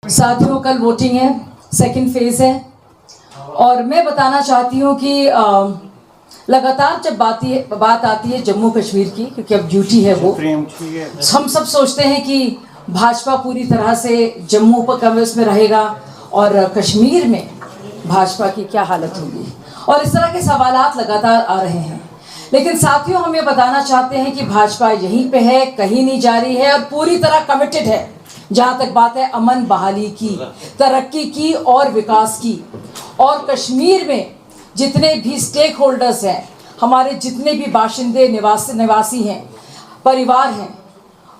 साथियों, कल वोटिंग है, सेकंड फेज है और मैं बताना चाहती हूँ कि लगातार जब बात आती है जम्मू कश्मीर की, क्योंकि अब ड्यूटी है वो, हम सब सोचते हैं कि भाजपा पूरी तरह से जम्मू पर कब्जे में रहेगा और कश्मीर में भाजपा की क्या हालत होगी, और इस तरह के सवालात लगातार आ रहे हैं। लेकिन साथियों, हम ये बताना चाहते हैं कि भाजपा यहीं पे है, कहीं नहीं जा रही है और पूरी तरह कमिटेड है। जहाँ तक बात है अमन बहाली की, तरक्की की और विकास की, और कश्मीर में जितने भी स्टेक होल्डर्स हैं, हमारे जितने भी बाशिंदे निवासी हैं, परिवार हैं,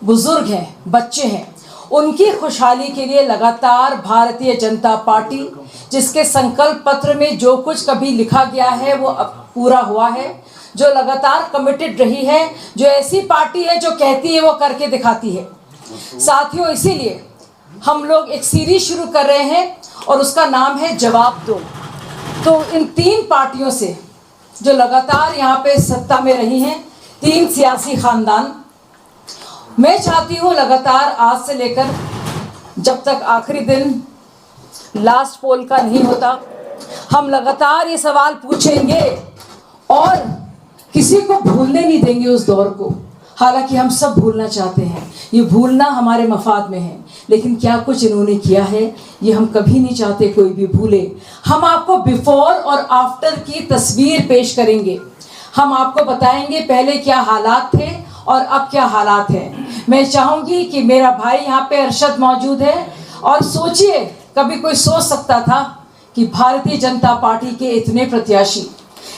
बुजुर्ग हैं, बच्चे हैं, उनकी खुशहाली के लिए लगातार भारतीय जनता पार्टी, जिसके संकल्प पत्र में जो कुछ कभी लिखा गया है वो अब पूरा हुआ है, जो लगातार कमिटेड रही है, जो ऐसी पार्टी है जो कहती है वो करके दिखाती है। साथियों, इसीलिए हम लोग एक सीरीज शुरू कर रहे हैं और उसका नाम है जवाब दो। तो इन तीन पार्टियों से जो लगातार यहाँ पे सत्ता में रही हैं, तीन सियासी खानदान, मैं चाहती हूँ लगातार आज से लेकर जब तक आखिरी दिन लास्ट पोल का नहीं होता, हम लगातार ये सवाल पूछेंगे और किसी को भूलने नहीं देंगे उस दौर को। हालांकि हम सब भूलना चाहते हैं, ये भूलना हमारे मफाद में है, लेकिन क्या कुछ इन्होंने किया है ये हम कभी नहीं चाहते कोई भी भूले। हम आपको बिफोर और आफ्टर की तस्वीर पेश करेंगे। हम आपको बताएंगे पहले क्या हालात थे और अब क्या हालात हैं। मैं चाहूँगी कि मेरा भाई यहाँ पे अरशद मौजूद है, और सोचिए, कभी कोई सोच सकता था कि भारतीय जनता पार्टी के इतने प्रत्याशी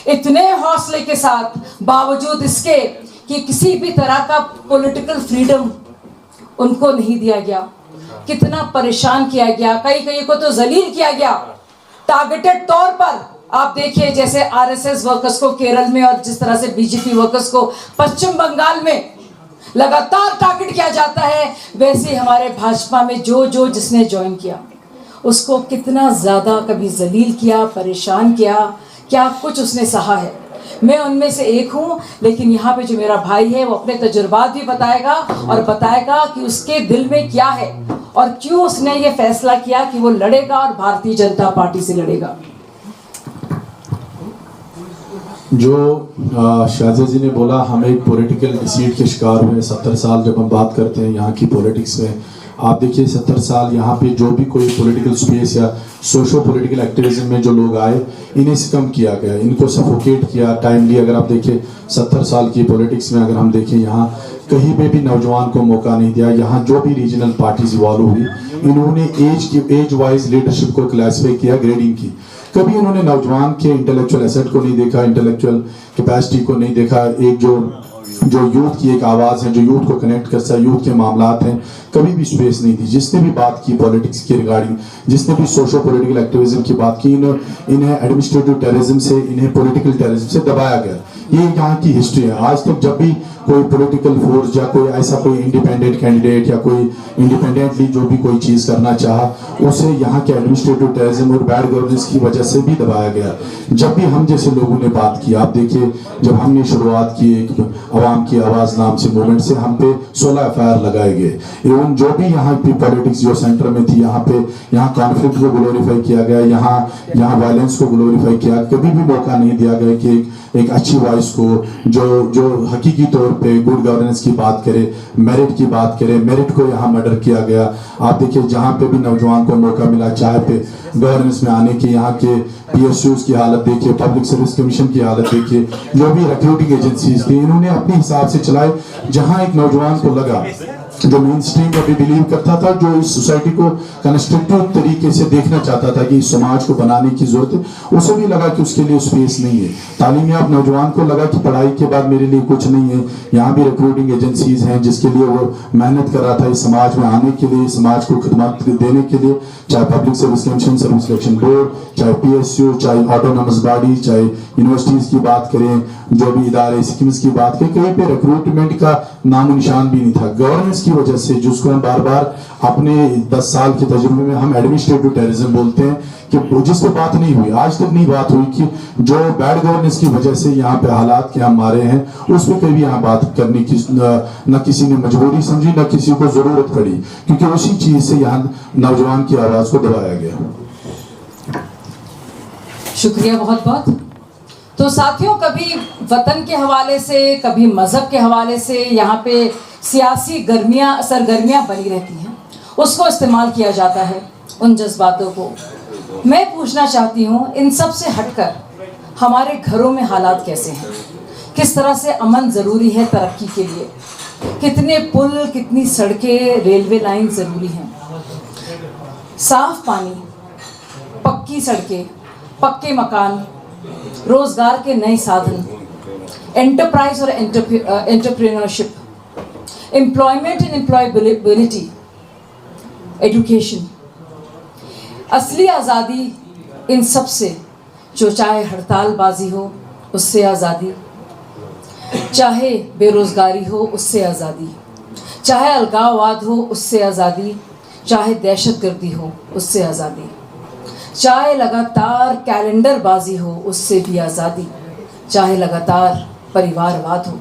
इतने हौसले के साथ, बावजूद इसके कि किसी भी तरह का पॉलिटिकल फ्रीडम उनको नहीं दिया गया, कितना परेशान किया गया, कई को तो जलील किया गया टारगेटेड तौर पर। आप देखिए जैसे आरएसएस वर्कर्स को केरल में और जिस तरह से बीजेपी वर्कर्स को पश्चिम बंगाल में लगातार टारगेट किया जाता है, वैसे हमारे भाजपा में जो जिसने ज्वाइन किया उसको कितना ज़्यादा कभी जलील किया, परेशान किया, क्या कुछ उसने सहा है। मैं उनमें से एक हूँ, लेकिन यहाँ पे जो मेरा भाई है वो अपने तजुर्बात भी बताएगा और बताएगा कि उसके दिल में क्या है और क्यों उसने ये फैसला किया कि वो लड़ेगा और भारतीय जनता पार्टी से लड़ेगा। जो शाहजा जी ने बोला, हम एक पॉलिटिकल डिसीट के शिकार हुए 70 साल। जब हम बात करते हैं यहाँ की पॉलिटिक्स में, आप देखिए 70 साल यहाँ पे जो भी कोई पॉलिटिकल स्पेस या सोशो पॉलिटिकल एक्टिविज्म में जो लोग आए, इन्हें से कम किया गया, इनको सफोकेट किया टाइमली। अगर आप देखिए 70 साल की पॉलिटिक्स में अगर हम देखें, यहाँ कहीं पे भी नौजवान को मौका नहीं दिया। यहाँ जो भी रीजनल पार्टीज इवॉल्व हुई, इन्होंने एज वाइज लीडरशिप को क्लासीफाई किया, ग्रेडिंग की। कभी उन्होंने नौजवान के इंटेलेक्चुअल एसेट को नहीं देखा, इंटेलेक्चुअल कैपेसिटी को नहीं देखा। एक जो यूथ की एक आवाज़ है, जो यूथ को कनेक्ट करता है, यूथ के मामलात हैं, कभी भी स्पेस नहीं दी। जिसने भी बात की पॉलिटिक्स के रिगार्डिंग, जिसने भी सोशो पॉलिटिकल एक्टिविज्म की बात की, इन्हें एडमिनिस्ट्रेटिव टेररिज्म से, इन्हें पॉलिटिकल टेररिज्म से दबाया गया। ये यहाँ की हिस्ट्री है। आज तक जब भी कोई पॉलिटिकल फोर्स या कोई ऐसा कोई इंडिपेंडेंट कैंडिडेट या कोई इंडिपेंडेंटली जो भी कोई चीज़ करना चाहा, उसे यहाँ के एडमिनिस्ट्रेटिव टेररिज्म और बैड गवर्नेंस की वजह से भी दबाया गया। जब भी हम जैसे लोगों ने बात की, आप देखिए जब हमने शुरुआत की एक आवाम की आवाज़ नाम से मूवमेंट से, हम पे 16 FIR लगाए गए। एवं जो भी यहाँ की पॉलिटिक्स जो सेंटर में थी, यहाँ कॉन्फ्लिक्ट को ग्लोरीफाई किया गया, यहाँ वायलेंस को ग्लोरीफाई किया। कभी भी मौका नहीं दिया गया कि एक अच्छी वॉइस को जो हकीकी तौर पे गुड गवर्नेंस की बात करे, मेरिट की बात करे, मेरिट को यहाँ मर्डर किया गया। आप देखिए जहाँ पे भी नौजवान को मौका मिला, चाहे पे गवर्नेंस में आने की, यहाँ के PSUs की हालत देखिए, पब्लिक सर्विस कमीशन की हालत देखिए, जो भी रिक्रूटिंग एजेंसीज थी, इन्होंने अपने हिसाब से चलाए। जहाँ एक नौजवान को लगा, जो मेन स्ट्रीम अभी बिलीव करता था, जो इस सोसाइटी को कंस्ट्रक्टिव तरीके से देखना चाहता था कि इस समाज को बनाने की जरूरत है, उसे भी लगा कि उसके लिए स्पेस नहीं है। तालीम याफ्ता नौजवान को लगा कि पढ़ाई के बाद मेरे लिए कुछ नहीं है। यहाँ भी रिक्रूटिंग एजेंसीज हैं जिसके लिए वो मेहनत कर रहा था इस समाज में आने के लिए, समाज को खिदमत देने के लिए, चाहे public service commission, service selection board, चाहे PSU, चाहे ऑटोनोमस बॉडी, चाहे यूनिवर्सिटीज की बात करें, जो भी इदारे स्कीम्स की बात करें, कहीं पे रिक्रूटमेंट का नामो निशान भी नहीं था। गवर्नेंस की वजह से, जिसको हम बार बार अपने 10 साल के तजुर्बे में हम एडमिनिस्ट्रेटिव टेररिज्म बोलते हैं, कि जिस पे बात नहीं हुई, आज तक नहीं बात हुई कि जो बैड गवर्नेंस की वजह से यहाँ पे हालात के हम मारे हैं, उस पर कभी यहाँ बात करने की न किसी ने मजबूरी समझी, न किसी को जरूरत पड़ी, क्योंकि उसी चीज से यहाँ नौजवान की आवाज को दबाया गया। शुक्रिया बहुत बहुत। तो साथियों, कभी वतन के हवाले से, कभी मजहब के हवाले से यहाँ पे सियासी सरगर्मियाँ बनी रहती हैं, उसको इस्तेमाल किया जाता है, उन जज्बातों को। मैं पूछना चाहती हूँ, इन सब से हटकर हमारे घरों में हालात कैसे हैं? किस तरह से अमन ज़रूरी है तरक्की के लिए? कितने पुल, कितनी सड़कें, रेलवे लाइन ज़रूरी हैं? साफ पानी, पक्की सड़कें, पक्के मकान, रोजगार के नए साधन, एंटरप्राइज और entrepreneurship, employment and employability, education. असली आज़ादी इन सब से, जो चाहे हड़तालबाजी हो उससे आज़ादी, चाहे बेरोज़गारी हो उससे आज़ादी, चाहे अलगाववाद हो उससे आज़ादी, चाहे दहशतगर्दी हो उससे आज़ादी, चाहे लगातार कैलेंडरबाजी हो उससे भी आज़ादी, चाहे लगातार परिवारवाद हो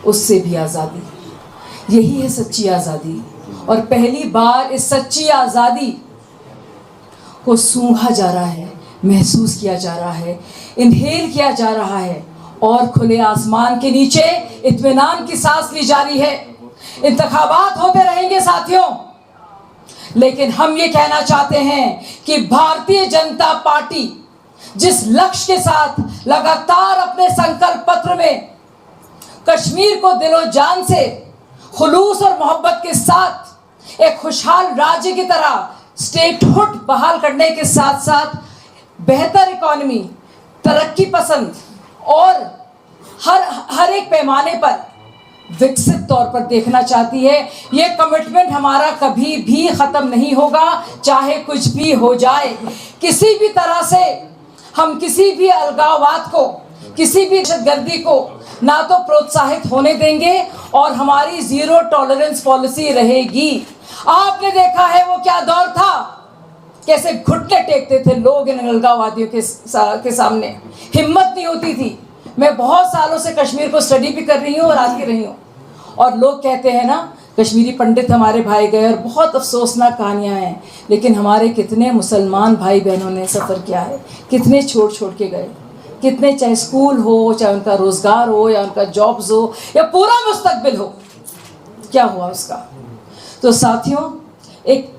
उससे भी आज़ादी। यही है सच्ची आज़ादी। और पहली बार इस सच्ची आज़ादी को सूंघा जा रहा है, महसूस किया जा रहा है, इनहेल किया जा रहा है, और खुले आसमान के नीचे इत्मीनान की सांस ली जा रही है। इंतखाबात होते रहेंगे साथियों, लेकिन हम ये कहना चाहते हैं कि भारतीय जनता पार्टी जिस लक्ष्य के साथ लगातार अपने संकल्प पत्र में कश्मीर को दिलो जान से, खुलूस और मोहब्बत के साथ एक खुशहाल राज्य की तरह स्टेटहुड बहाल करने के साथ साथ बेहतर इकॉनमी, तरक्की पसंद और हर एक पैमाने पर विकसित तौर पर देखना चाहती है, ये कमिटमेंट हमारा कभी भी ख़त्म नहीं होगा, चाहे कुछ भी हो जाए। किसी भी तरह से हम किसी भी अलगाववाद को, किसी भी दहशतगर्दी को ना तो प्रोत्साहित होने देंगे, और हमारी ज़ीरो टॉलरेंस पॉलिसी रहेगी। आपने देखा है वो क्या दौर था, कैसे घुटने टेकते थे लोग इन अलगाववादियों के सामने, हिम्मत नहीं होती थी। मैं बहुत सालों से कश्मीर को स्टडी भी कर रही हूँ और आज भी रही हूँ, और लोग कहते हैं ना, कश्मीरी पंडित हमारे भाई गए, और बहुत अफसोसनाक कहानियाँ हैं, लेकिन हमारे कितने मुसलमान भाई बहनों ने सफ़र किया है, कितने छोड़ के गए, कितने, चाहे स्कूल हो, चाहे उनका रोज़गार हो, या उनका जॉब्स हो, या पूरा मुस्तकबिल हो, क्या हुआ उसका। तो साथियों, एक